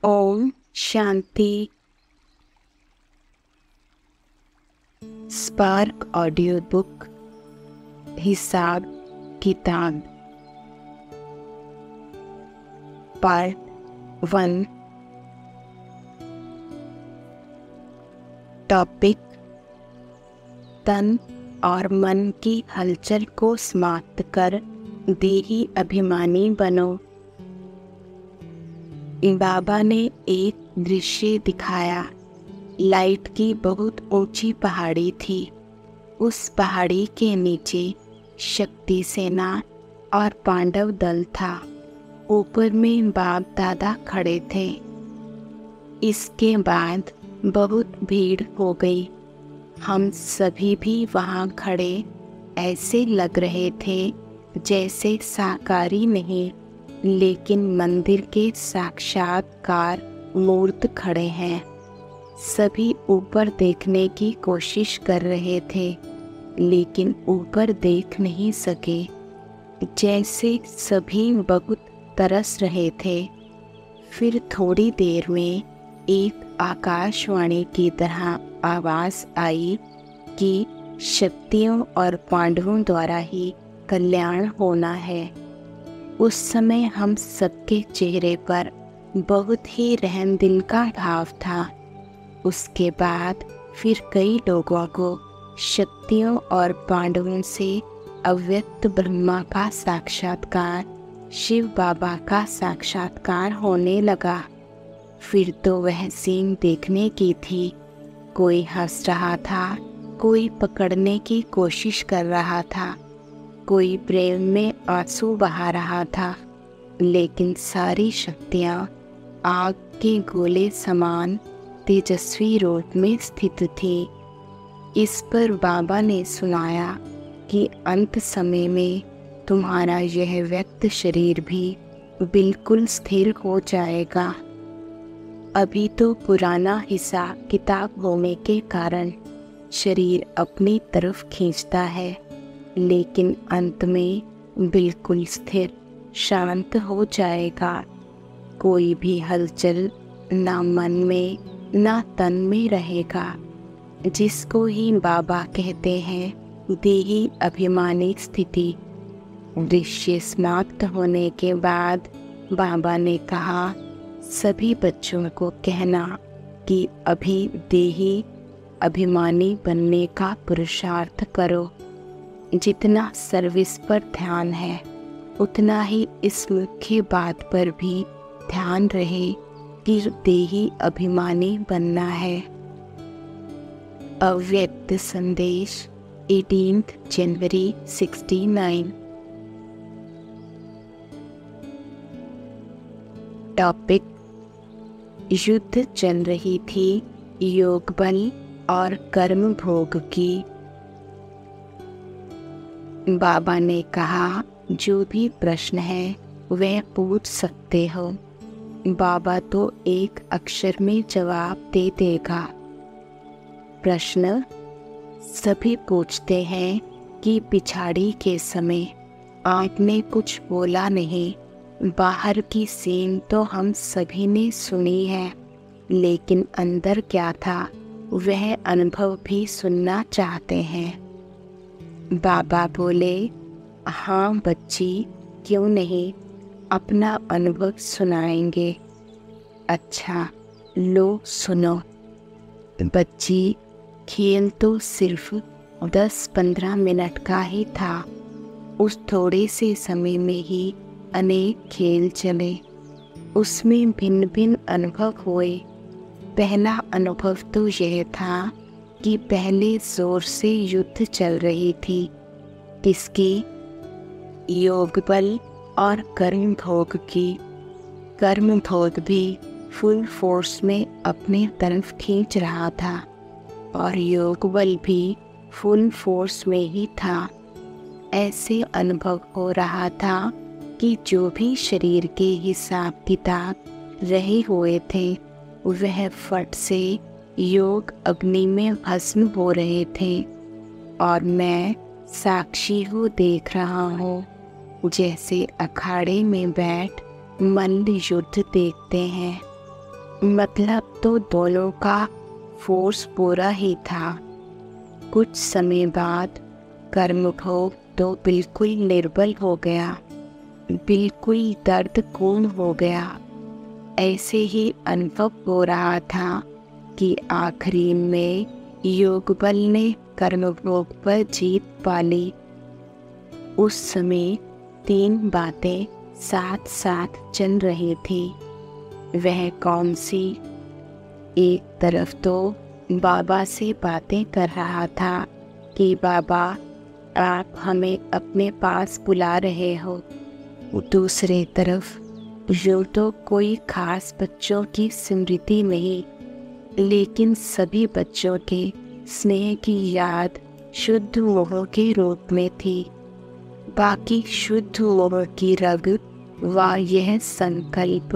Om Shanti. Spark audio book हिसाब किताब part 1। Topic: तन और मन की हलचल को समाप्त कर देही अभिमानी बनो। बाबा ने एक दृश्य दिखाया। लाइट की बहुत ऊंची पहाड़ी थी। उस पहाड़ी के नीचे शक्ति सेना और पांडव दल था। ऊपर में बाप दादा खड़े थे। इसके बाद बहुत भीड़ हो गई। हम सभी भी वहाँ खड़े ऐसे लग रहे थे जैसे साकारी नहीं, लेकिन मंदिर के साक्षात्कार मूर्त खड़े हैं। सभी ऊपर देखने की कोशिश कर रहे थे, लेकिन ऊपर देख नहीं सके। जैसे सभी बहुत तरस रहे थे। फिर थोड़ी देर में एक आकाशवाणी की तरह आवाज़ आई कि शक्तियों और पांडवों द्वारा ही कल्याण होना है। उस समय हम सबके चेहरे पर बहुत ही रहमदिल का भाव था। उसके बाद फिर कई लोगों को शक्तियों और पांडवों से अव्यक्त ब्रह्मा का साक्षात्कार, शिव बाबा का साक्षात्कार होने लगा। फिर तो वह सीन देखने की थी। कोई हंस रहा था, कोई पकड़ने की कोशिश कर रहा था, कोई प्रेम में आंसू बहा रहा था, लेकिन सारी शक्तियाँ आग के गोले समान तेजस्वी रूप में स्थित थी। इस पर बाबा ने सुनाया कि अंत समय में तुम्हारा यह व्यक्त शरीर भी बिल्कुल स्थिर हो जाएगा। अभी तो पुराना हिसाब किताब होने के कारण शरीर अपनी तरफ खींचता है, लेकिन अंत में बिल्कुल स्थिर शांत हो जाएगा। कोई भी हलचल ना मन में ना तन में रहेगा, जिसको ही बाबा कहते हैं देही अभिमानी स्थिति। दृश्य समाप्त होने के बाद बाबा ने कहा, सभी बच्चों को कहना कि अभी देही अभिमानी बनने का पुरुषार्थ करो। जितना सर्विस पर ध्यान है, उतना ही इस मुख्य बात पर भी ध्यान रहे कि देही अभिमानी बनना है। अव्यक्त संदेश 18 जनवरी 69। टॉपिक: युद्ध चल रही थी योग बल और कर्म भोग की। बाबा ने कहा, जो भी प्रश्न है वह पूछ सकते हो। बाबा तो एक अक्षर में जवाब दे देगा। प्रश्न: सभी पूछते हैं कि पिछाड़ी के समय आपने कुछ बोला नहीं। बाहर की सीन तो हम सभी ने सुनी है, लेकिन अंदर क्या था वह अनुभव भी सुनना चाहते हैं। बाबा बोले, हाँ बच्ची, क्यों नहीं, अपना अनुभव सुनाएंगे। अच्छा लो सुनो। बच्ची, खेल तो सिर्फ 10-15 मिनट का ही था। उस थोड़े से समय में ही अनेक खेल चले। उसमें भिन्न भिन्न अनुभव हुए। पहला अनुभव तो यह था कि पहले जोर से युद्ध चल रही थी। किसकी? योग बल और कर्म भोग की। कर्म भोग भी फुल फोर्स में अपने तरफ खींच रहा था और योग बल भी फुल फोर्स में ही था। ऐसे अनुभव हो रहा था कि जो भी शरीर के हिसाब किताब रहे हुए थे वह फट से योग अग्नि में भस्म हो रहे थे, और मैं साक्षी हूँ, देख रहा हूँ जैसे अखाड़े में बैठ मल्ल युद्ध देखते हैं। मतलब तो दोनों का फोर्स पूरा ही था। कुछ समय बाद कर्मभोग तो बिल्कुल निर्बल हो गया, बिल्कुल दर्दपूर्ण हो गया। ऐसे ही अनुभव हो रहा था कि आखिरी में योग बल ने कर्मभोग पर जीत पा ली। उस समय 3 बातें साथ साथ चल रही थी। वह कौन सी? एक तरफ तो बाबा से बातें कर रहा था कि बाबा आप हमें अपने पास बुला रहे हो। दूसरे तरफ यूँ तो कोई खास बच्चों की स्मृति नहीं, लेकिन सभी बच्चों के स्नेह की याद शुद्ध मोह के रूप में थी। बाकी शुद्ध मोह की रग व यह संकल्प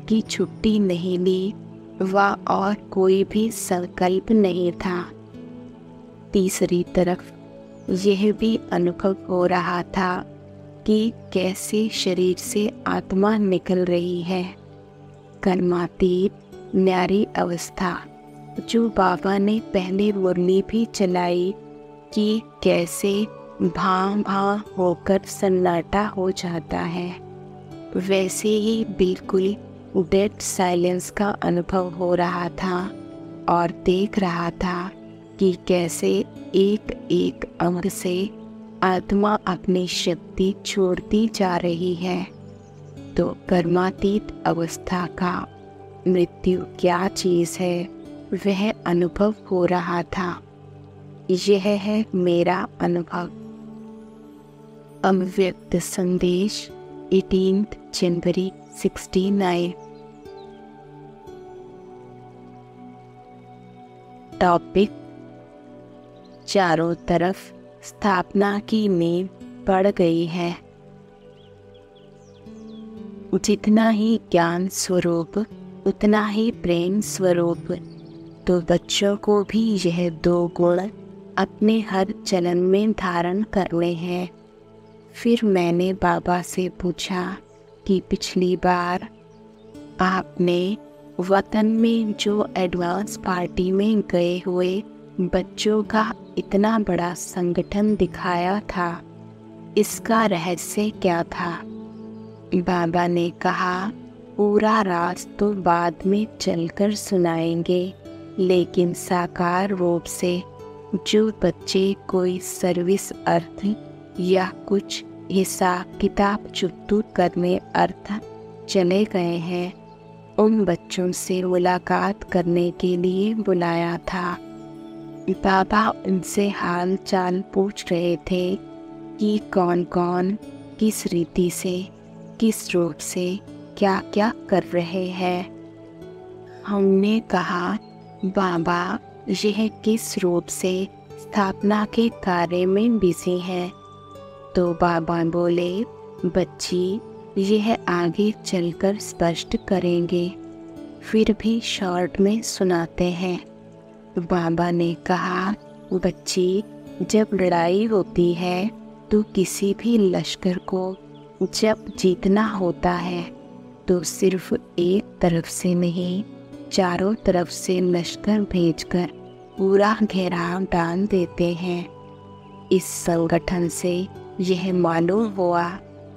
की छुट्टी नहीं ली व और कोई भी संकल्प नहीं था। तीसरी तरफ यह भी अनुभव हो रहा था कि कैसे शरीर से आत्मा निकल रही है। कर्मातीत न्यारी अवस्था जो बाबा ने पहले मुरली भी चलाई कि कैसे भां भां होकर सन्नाटा हो जाता है, वैसे ही बिल्कुल डेड साइलेंस का अनुभव हो रहा था और देख रहा था कि कैसे एक एक अंग से आत्मा अपनी शक्ति छोड़ती जा रही है। तो कर्मातीत अवस्था का मृत्यु क्या चीज़ है, वह अनुभव हो रहा था। यह है मेरा अनुभव। अव्यक्त संदेश 18 जनवरी 69। टॉपिक: चारों तरफ स्थापना की नींव पड़ गई है। जितना ही ज्ञान स्वरूप उतना ही प्रेम स्वरूप। तो बच्चों को भी यह 2 गुण अपने हर जन्म में धारण करने हैं। फिर मैंने बाबा से पूछा कि पिछली बार आपने वतन में जो एडवांस पार्टी में गए हुए बच्चों का इतना बड़ा संगठन दिखाया था, इसका रहस्य क्या था? बाबा ने कहा पूरा राज तो बाद में चलकर सुनाएंगे, लेकिन साकार रूप से जो बच्चे कोई सर्विस अर्थ या कुछ हिसाब किताब चुकतू करने अर्थ चले गए हैं, उन बच्चों से मुलाकात करने के लिए बुलाया था। बाबा उनसे हाल चाल पूछ रहे थे कि कौन कौन किस रीति से किस रूप से क्या क्या कर रहे हैं। हमने कहा बाबा यह किस रूप से स्थापना के कार्य में बिजी है। तो बाबा बोले बच्ची यह आगे चलकर स्पष्ट करेंगे, फिर भी शॉर्ट में सुनाते हैं। बाबा ने कहा बच्ची जब लड़ाई होती है तो किसी भी लश्कर को जब जीतना होता है तो सिर्फ एक तरफ से नहीं, चारों तरफ से लश्कर भेजकर पूरा घेराव डाल देते हैं। इस संगठन से यह मालूम हुआ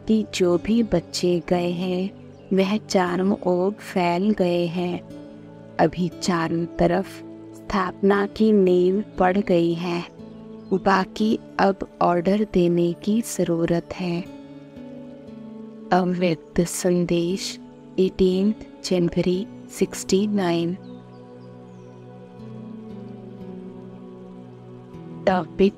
कि जो भी बच्चे गए हैं वह चारों ओर फैल गए हैं। अभी चारों तरफ स्थापना की नींव पड़ गई है, बाकी अब ऑर्डर देने की ज़रूरत है। अव्यक्त संदेश 18 जनवरी 69। टॉपिक: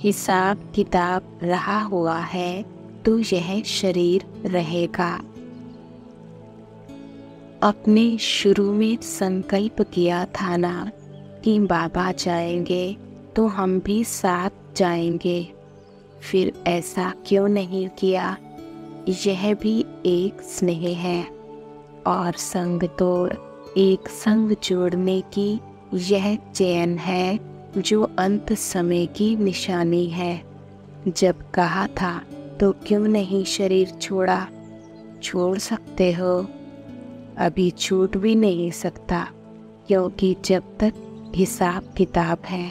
हिसाब किताब रहा हुआ है तो यह शरीर रहेगा। अपने शुरू में संकल्प किया था ना कि बाबा जाएंगे तो हम भी साथ जाएंगे, फिर ऐसा क्यों नहीं किया? यह भी एक स्नेह है और संग तोड़ एक संग जोड़ने की यह चैन है जो अंत समय की निशानी है। जब कहा था तो क्यों नहीं शरीर छोड़ा? छोड़ सकते हो। अभी छूट भी नहीं सकता, क्योंकि जब तक हिसाब किताब है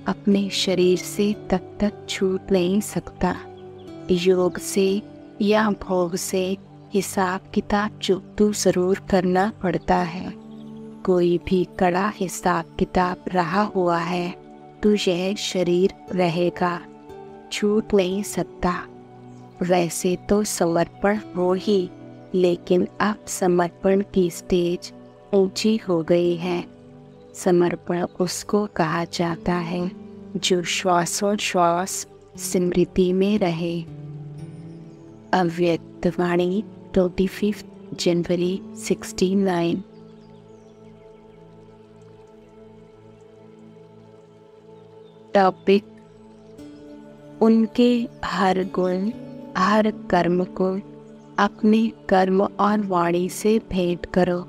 अपने शरीर से तब तक छूट नहीं सकता। योग से या भोग से हिसाब किताब तो ज़रूर करना पड़ता है। कोई भी कड़ा हिसाब किताब रहा हुआ है तो यह शरीर रहेगा, छूट नहीं सकता। वैसे तो समर्पण हो ही, लेकिन अब समर्पण की स्टेज ऊंची हो गई है। समर्पण उसको कहा जाता है जो श्वासोच्छ्वास स्मृति में रहे। अव्यक्त वाणी 25 जनवरी 69। टॉपिक: उनके हर गुण हर कर्म को अपने कर्म और वाणी से भेंट करो।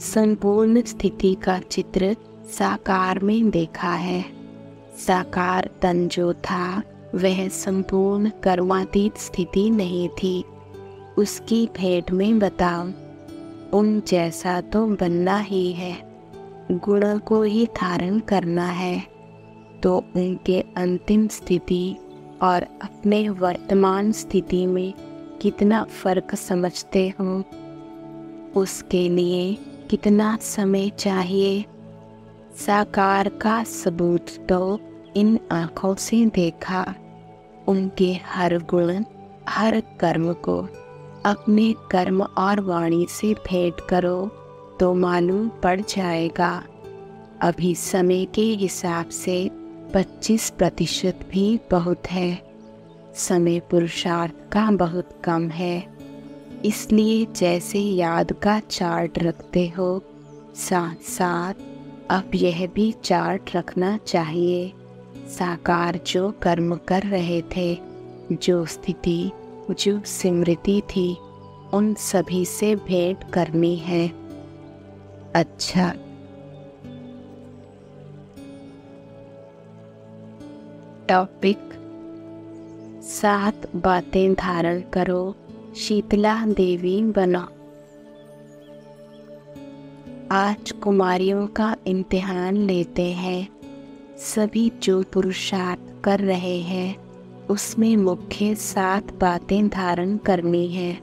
संपूर्ण स्थिति का चित्र साकार में देखा है। साकार तन जो था वह संपूर्ण कर्मातीत स्थिति नहीं थी। उसकी भेंट में बताओ, उन जैसा तो बनना ही है, गुण को ही धारण करना है। तो उनके अंतिम स्थिति और अपने वर्तमान स्थिति में कितना फर्क समझते हो? उसके लिए कितना समय चाहिए? साकार का सबूत तो इन आँखों से देखा। उनके हर गुण हर कर्म को अपने कर्म और वाणी से भेंट करो तो मालूम पड़ जाएगा। अभी समय के हिसाब से 25% भी बहुत है। समय पुरुषार्थ का बहुत कम है। इसलिए जैसे याद का चार्ट रखते हो, साथ साथ अब यह भी चार्ट रखना चाहिए। साकार जो कर्म कर रहे थे, जो स्थिति, जो स्मृति थी, उन सभी से भेंट करनी है। अच्छा, टॉपिक: 7 बातें धारण करो, शीतला देवी बनो। आज कुमारियों का इम्तिहान लेते हैं। सभी जो पुरुषार्थ कर रहे हैं उसमें मुख्य 7 बातें धारण करनी है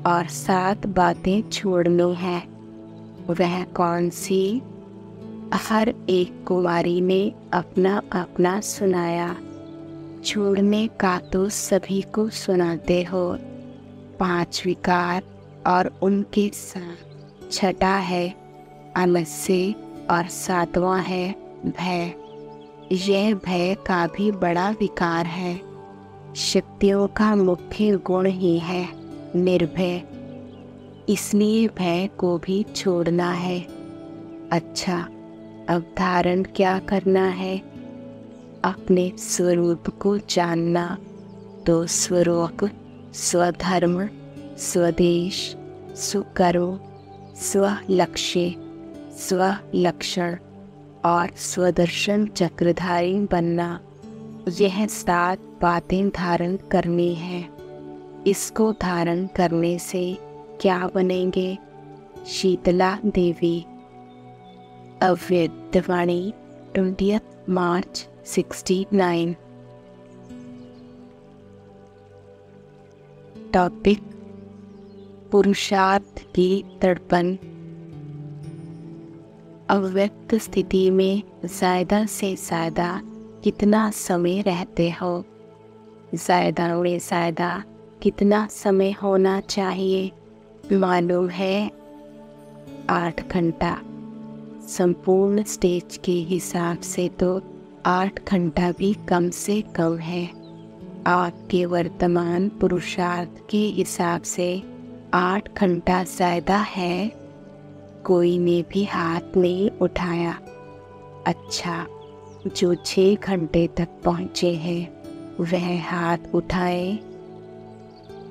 और 7 बातें छोड़नी है। वह कौन सी? हर एक कुमारी ने अपना अपना सुनाया। छोड़ने का तो सभी को सुनाते हो। 5 विकार और उनके साथ छठा है आलस्य और 7वां है भय। यह भय का भी बड़ा विकार है। शक्तियों का मुख्य गुण ही है निर्भय, इसलिए भय को भी छोड़ना है। अच्छा, अब धारण क्या करना है? अपने स्वरूप को जानना। तो स्वरूप, स्वधर्म, स्वदेश, स्वकर्म, स्वलक्ष्य, स्वलक्षण और स्वदर्शन चक्रधारी बनना, यह 7 बातें धारण करनी है। इसको धारण करने से क्या बनेंगे? शीतला देवी। अव्यक्त वाणी 20 मार्च 69। टॉपिक: पुरुषार्थ की तड़पन। अव्यक्त स्थिति में ज़्यादा से ज़्यादा कितना समय रहते हो? ज़्यादा में ज़्यादा कितना समय होना चाहिए? मालूम है 8 घंटा। संपूर्ण स्टेज के हिसाब से तो 8 घंटा भी कम से कम है। आपके वर्तमान पुरुषार्थ के हिसाब से 8 घंटा ज़्यादा है। कोई ने भी हाथ नहीं उठाया। अच्छा, जो 6 घंटे तक पहुँचे हैं वह हाथ उठाए।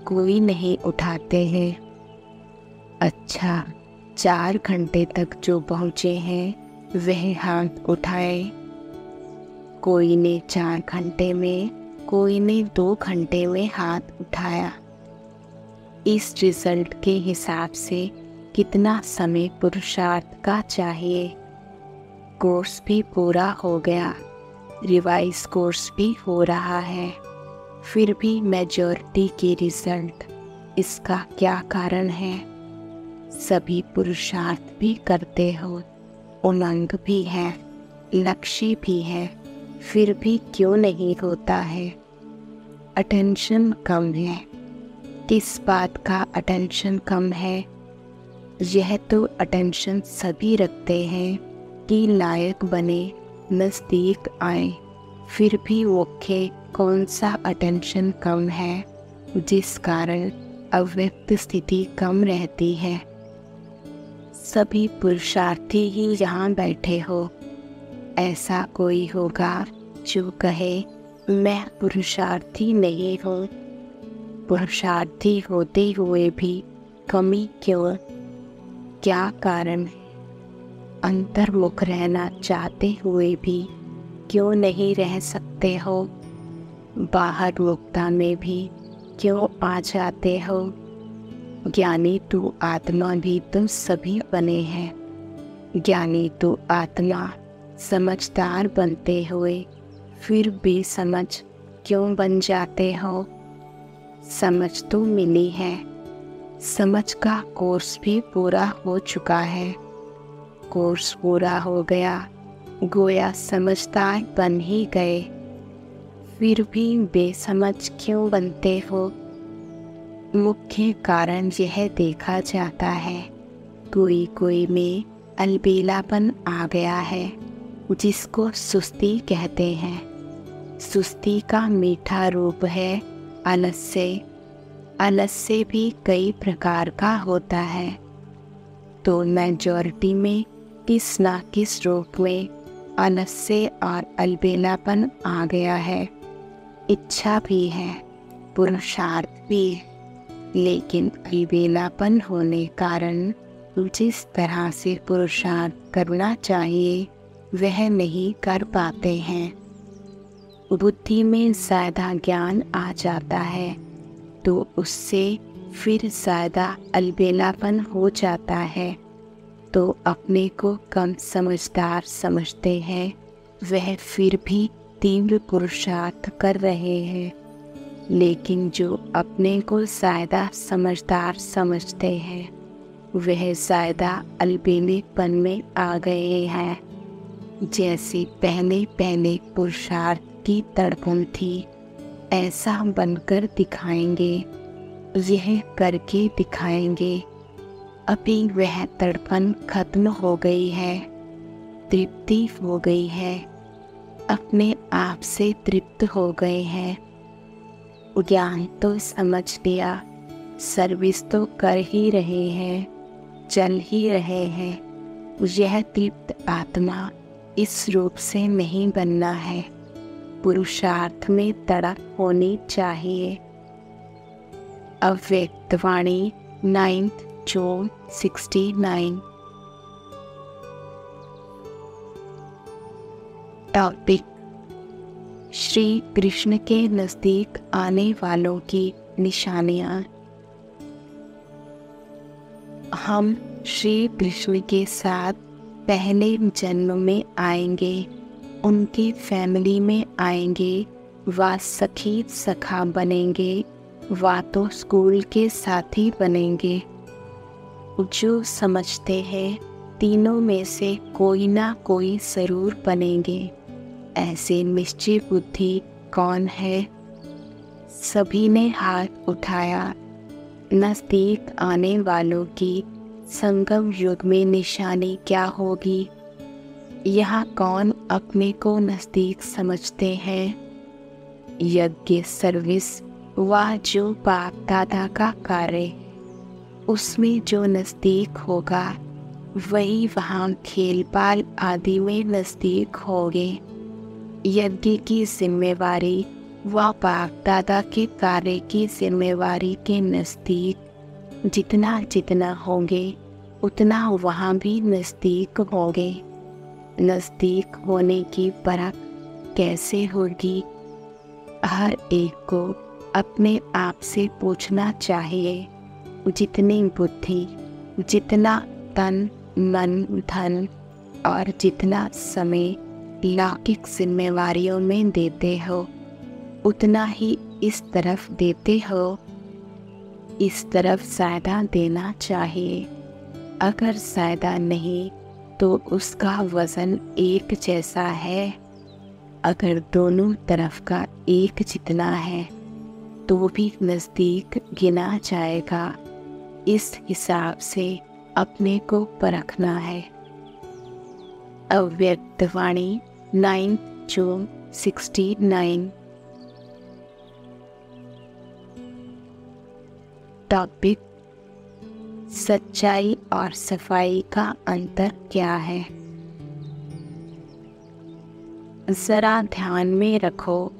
कोई नहीं उठाते हैं। अच्छा, 4 घंटे तक जो पहुँचे हैं वह हाथ उठाए। कोई ने 4 घंटे में, कोई ने 2 घंटे में हाथ उठाया। इस रिजल्ट के हिसाब से कितना समय पुरुषार्थ का चाहिए। कोर्स भी पूरा हो गया, रिवाइज कोर्स भी हो रहा है, फिर भी मेजॉरिटी के रिजल्ट, इसका क्या कारण है? सभी पुरुषार्थ भी करते हो, उमंग भी है, लक्ष्य भी है, फिर भी क्यों नहीं होता है? अटेंशन कम है। किस बात का अटेंशन कम है? यह तो अटेंशन सभी रखते हैं कि लायक बने, नज़दीक आए, फिर भी मुख्य कौन सा अटेंशन कम है जिस कारण अव्यक्त स्थिति कम रहती है? सभी पुरुषार्थी ही यहाँ बैठे हो। ऐसा कोई होगा जो कहे मैं पुरुषार्थी नहीं हूँ? पुरुषार्थी होते हुए भी कमी क्यों? क्या कारण है? अंतर्मुख रहना चाहते हुए भी क्यों नहीं रह सकते हो? बाहर मुक्ता में भी क्यों आ जाते हो? ज्ञानी तू आत्मा भी तो सभी बने हैं। ज्ञानी तू आत्मा समझदार बनते हुए फिर भी समझ क्यों बन जाते हो? समझ तो मिली है, समझ का कोर्स भी पूरा हो चुका है। कोर्स पूरा हो गया, गोया समझदार बन ही गए, फिर भी बेसमझ क्यों बनते हो? मुख्य कारण यह देखा जाता है कोई कोई में अलबेलापन आ गया है, जिसको सुस्ती कहते हैं। सुस्ती का मीठा रूप है आलस्य। आलस्य भी कई प्रकार का होता है, तो मेजॉरिटी में किस ना किस रूप में आलस्य और अलबेलापन आ गया है। इच्छा भी है, पुरुषार्थ भी है, लेकिन अलबेलापन होने कारण जिस तरह से पुरुषार्थ करना चाहिए वह नहीं कर पाते हैं। बुद्धि में ज़्यादा ज्ञान आ जाता है तो उससे फिर ज़्यादा अलबेलापन हो जाता है, तो अपने को कम समझदार समझते हैं, वह फिर भी तीव्र पुरुषार्थ कर रहे हैं। लेकिन जो अपने को ज़्यादा समझदार समझते हैं वह ज़्यादा अलबेलेपन में आ गए हैं। जैसे पहले पहले पुरुषार्थ की तड़पन थी, ऐसा बनकर दिखाएंगे, यह करके दिखाएंगे। अभी वह तड़पन खत्म हो गई है, तृप्ति हो गई है, अपने आप से तृप्त हो गए हैं। ज्ञान तो समझ लिया, सर्विस तो कर ही रहे हैं, चल ही रहे हैं। यह तृप्त आत्मा इस रूप से नहीं बनना है, पुरुषार्थ में तड़प होनी चाहिए। अव्यक्तवाणी 9th June 69। Topic: Shri Krishna के नज़दीक आने वालों की निशानियाँ। हम श्री कृष्ण के साथ पहले जन्म में आएंगे, उनकी फैमिली में आएंगे, वा सखी सखा बनेंगे, वा तो स्कूल के साथी बनेंगे। जो समझते हैं तीनों में से कोई ना कोई ज़रूर बनेंगे, ऐसे निश्चय बुद्धि कौन है? सभी ने हाथ उठाया। नज़दीक आने वालों की संगम युग में निशानी क्या होगी? यहाँ कौन अपने को नज़दीक समझते हैं? यज्ञ, सर्विस व जो बाप दादा का कार्य, उसमें जो नज़दीक होगा वही वहाँ खेल पाल आदि में नज़दीक होंगे। यज्ञ की जिम्मेवारी व बाप दादा के कार्य की जिम्मेवारी के नज़दीक जितना जितना होंगे उतना वहाँ भी नज़दीक होंगे। नज़दीक होने की परख कैसे होगी? हर एक को अपने आप से पूछना चाहिए, जितनी बुद्धि, जितना तन मन धन और जितना समय लौकिक जिम्मेवारियों में देते हो, उतना ही इस तरफ देते हो। इस तरफ ज़्यादा देना चाहिए। अगर ज़्यादा नहीं तो उसका वज़न एक जैसा है। अगर दोनों तरफ का एक जितना है तो भी नज़दीक गिना जाएगा। इस हिसाब से अपने को परखना है। अव्यक्त वाणी 9 जून 69। टॉपिक: सच्चाई और सफाई का अंतर क्या है। जरा ध्यान में रखो,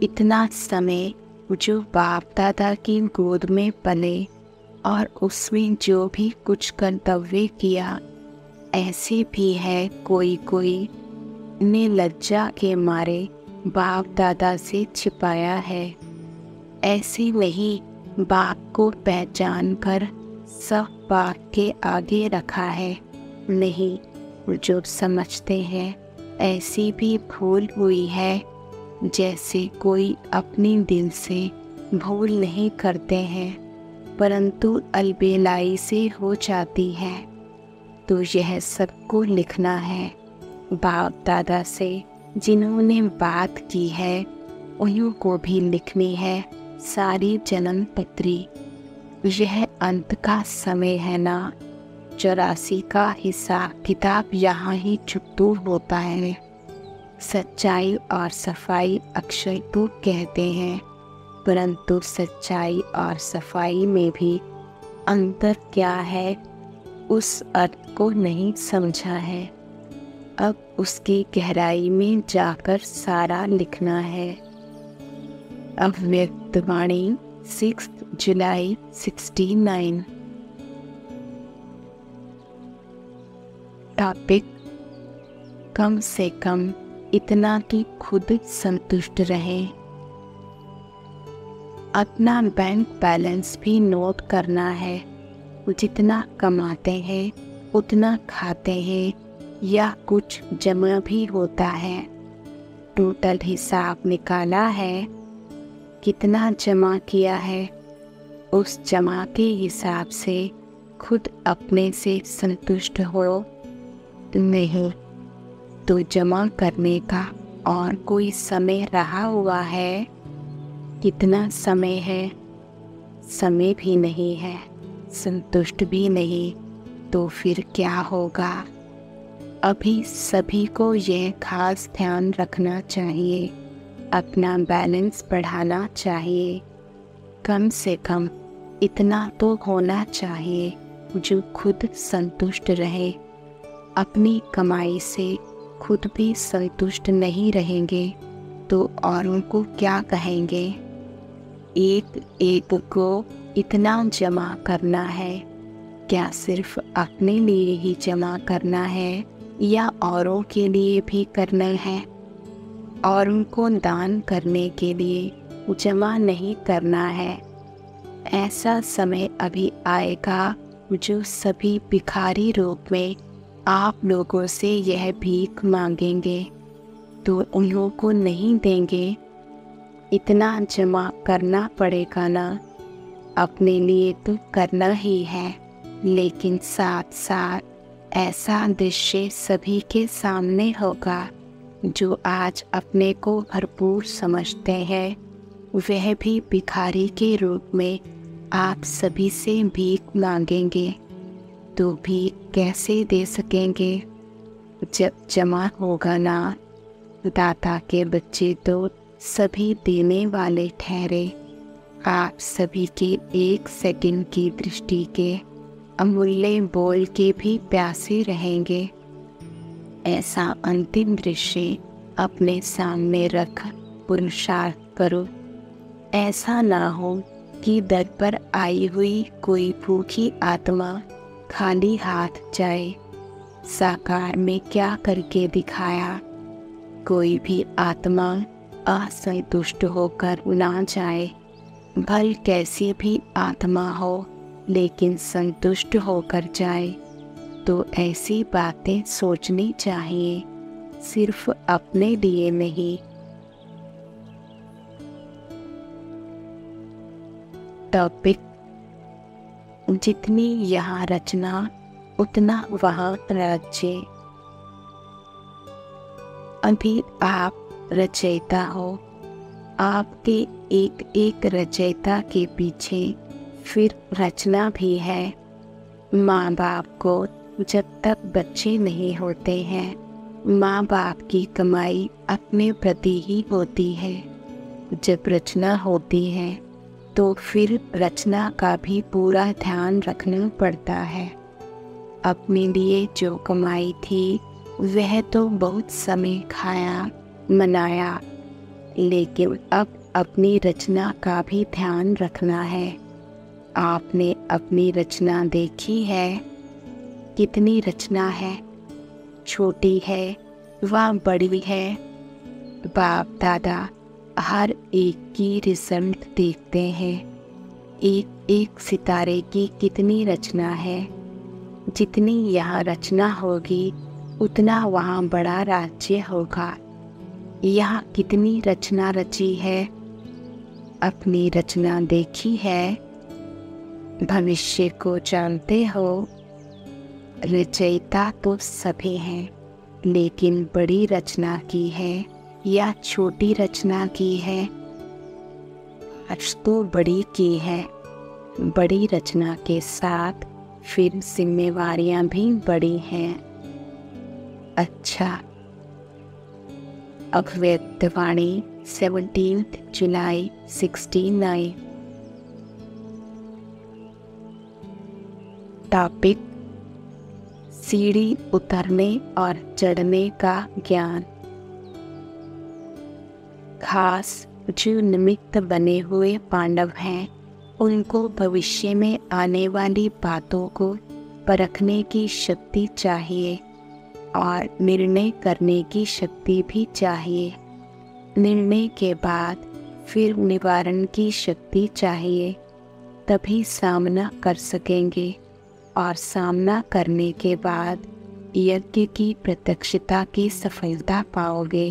इतना समय जो बाप दादा की गोद में पले और उसमें जो भी कुछ कर्तव्य किया, ऐसे भी है कोई ने लज्जा के मारे बाप दादा से छिपाया है। ऐसे नहीं, बाप को पहचान कर सब बाप के आगे रखा है। नहीं, जो समझते हैं ऐसी भी भूल हुई है। जैसे कोई अपने दिल से भूल नहीं करते हैं, परंतु अलबेलाई से हो जाती है। तो यह सबको लिखना है। बाप दादा से जिन्होंने बात की है उन्हीं को भी लिखनी है सारी जन्म पत्री। यह अंत का समय है ना। 84 का हिसाब किताब यहाँ ही छुट्टू होता है। सच्चाई और सफाई अक्षय तो कहते हैं, परंतु सच्चाई और सफाई में भी अंतर क्या है, उस अर्थ को नहीं समझा है। अब उसकी गहराई में जाकर सारा लिखना है। अव्यक्त वाणी 6 जुलाई 69। टॉपिक: कम से कम इतना कि खुद संतुष्ट रहें। अपना बैंक बैलेंस भी नोट करना है। जितना कमाते हैं उतना खाते हैं या कुछ जमा भी होता है। टोटल हिसाब निकाला है, कितना जमा किया है, उस जमा के हिसाब से खुद अपने से संतुष्ट हो। नहीं तो जमा करने का और कोई समय रहा हुआ है। कितना समय है? समय भी नहीं है, संतुष्ट भी नहीं, तो फिर क्या होगा? अभी सभी को यह खास ध्यान रखना चाहिए। अपना बैलेंस बढ़ाना चाहिए। कम से कम इतना तो होना चाहिए जो खुद संतुष्ट रहे। अपनी कमाई से खुद भी संतुष्ट नहीं रहेंगे तो औरों को क्या कहेंगे? एक एक को इतना जमा करना है। क्या सिर्फ अपने लिए ही जमा करना है या औरों के लिए भी करना है? औरों को दान करने के लिए जमा नहीं करना है। ऐसा समय अभी आएगा जो सभी भिखारी रूप में आप लोगों से यह भीख मांगेंगे तो उन्हों को नहीं देंगे। इतना जमा करना पड़ेगा ना। अपने लिए तो करना ही है, लेकिन साथ साथ ऐसा दृश्य सभी के सामने होगा। जो आज अपने को भरपूर समझते हैं वह भी भिखारी के रूप में आप सभी से भीख मांगेंगे तो भीख कैसे दे सकेंगे? जब जमा होगा ना। दाता के बच्चे तो सभी देने वाले ठहरे। आप सभी के एक सेकंड की दृष्टि के अमूल्य बोल के भी प्यासे रहेंगे। ऐसा अंतिम दृश्य अपने सामने रख पुरुषार्थ करो। ऐसा ना हो कि दर पर आई हुई कोई भूखी आत्मा खाली हाथ जाए। साकार में क्या करके दिखाया? कोई भी आत्मा असंतुष्ट होकर ना जाए। भल कैसी भी आत्मा हो, लेकिन संतुष्ट होकर जाए, तो ऐसी बातें सोचनी चाहिए, सिर्फ अपने लिए नहीं। टॉपिक: जितनी यहाँ रचना उतना वहाँ राज्य। अभी आप रचयिता हो। आपके एक एक रचयिता के पीछे फिर रचना भी है। माँ बाप को जब तक बच्चे नहीं होते हैं, माँ बाप की कमाई अपने प्रति ही होती है। जब रचना होती है तो फिर रचना का भी पूरा ध्यान रखना पड़ता है। अपने लिए जो कमाई थी वह तो बहुत समय खाया मनाया, लेकिन अब अपनी रचना का भी ध्यान रखना है। आपने अपनी रचना देखी है? कितनी रचना है? छोटी है व बड़ी है? बाप दादा हर एक की रिजल्ट देखते हैं। एक एक सितारे की कितनी रचना है। जितनी यहाँ रचना होगी उतना वहाँ बड़ा राज्य होगा। यहाँ कितनी रचना रची है? अपनी रचना देखी है? भविष्य को जानते हो? रचयिता तो सभी हैं, लेकिन बड़ी रचना की है या छोटी रचना की है? आज तो बड़ी की है। बड़ी रचना के साथ फिर जिम्मेवारियां भी बड़ी हैं। अच्छा, अव्यक्तवाणी 17 जुलाई 69। टॉपिक: सीढ़ी उतरने और चढ़ने का ज्ञान। खास जो निमित्त बने हुए पांडव हैं, उनको भविष्य में आने वाली बातों को परखने की शक्ति चाहिए और निर्णय करने की शक्ति भी चाहिए। निर्णय के बाद फिर निवारण की शक्ति चाहिए, तभी सामना कर सकेंगे और सामना करने के बाद यज्ञ की प्रत्यक्षता की सफलता पाओगे।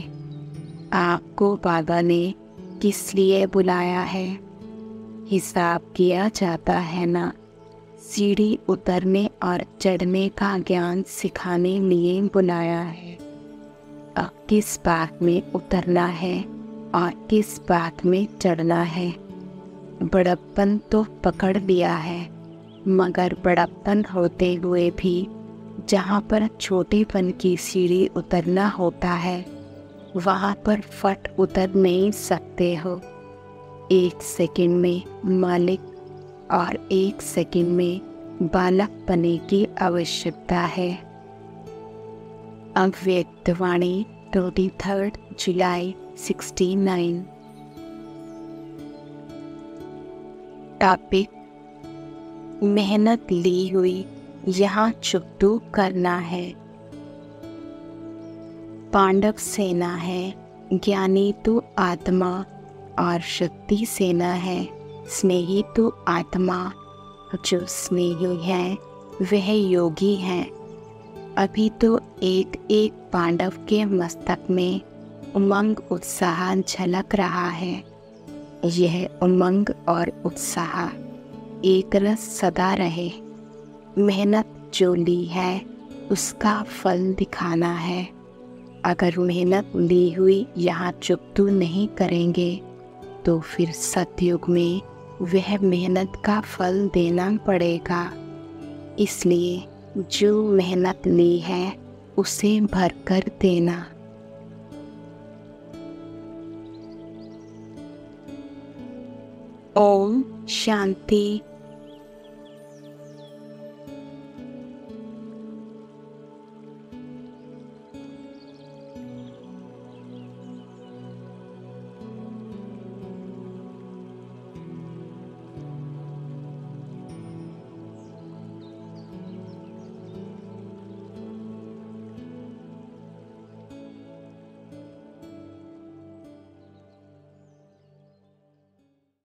आपको बाबा ने किस लिए बुलाया है? हिसाब किया जाता है ना। सीढ़ी उतरने और चढ़ने का ज्ञान सिखाने लिए बुलाया है। अब किस बात में उतरना है और किस बात में चढ़ना है? बड़प्पन तो पकड़ लिया है, मगर बड़प्पन होते हुए भी जहाँ पर छोटेपन की सीढ़ी उतरना होता है, वहाँ पर फट उतर नहीं सकते हो। 1 सेकंड में मालिक और 1 सेकंड में बालक बनने की आवश्यकता है। अव्यक्तवाणी 23 जुलाई 69। टॉपिक: मेहनत ली हुई यहाँ चुकतू करना है। पांडव सेना है, ज्ञानी तो आत्मा और शक्ति सेना है। स्नेही तो आत्मा, जो स्नेही है वह योगी है। अभी तो एक एक पांडव के मस्तक में उमंग उत्साह झलक रहा है। यह उमंग और उत्साह एक रस सदा रहे। मेहनत जो ली है उसका फल दिखाना है। अगर मेहनत ली हुई यहाँ चुकतू नहीं करेंगे तो फिर सतयुग में वह मेहनत का फल देना पड़ेगा। इसलिए जो मेहनत ली है उसे भरकर देना। ओम शांति।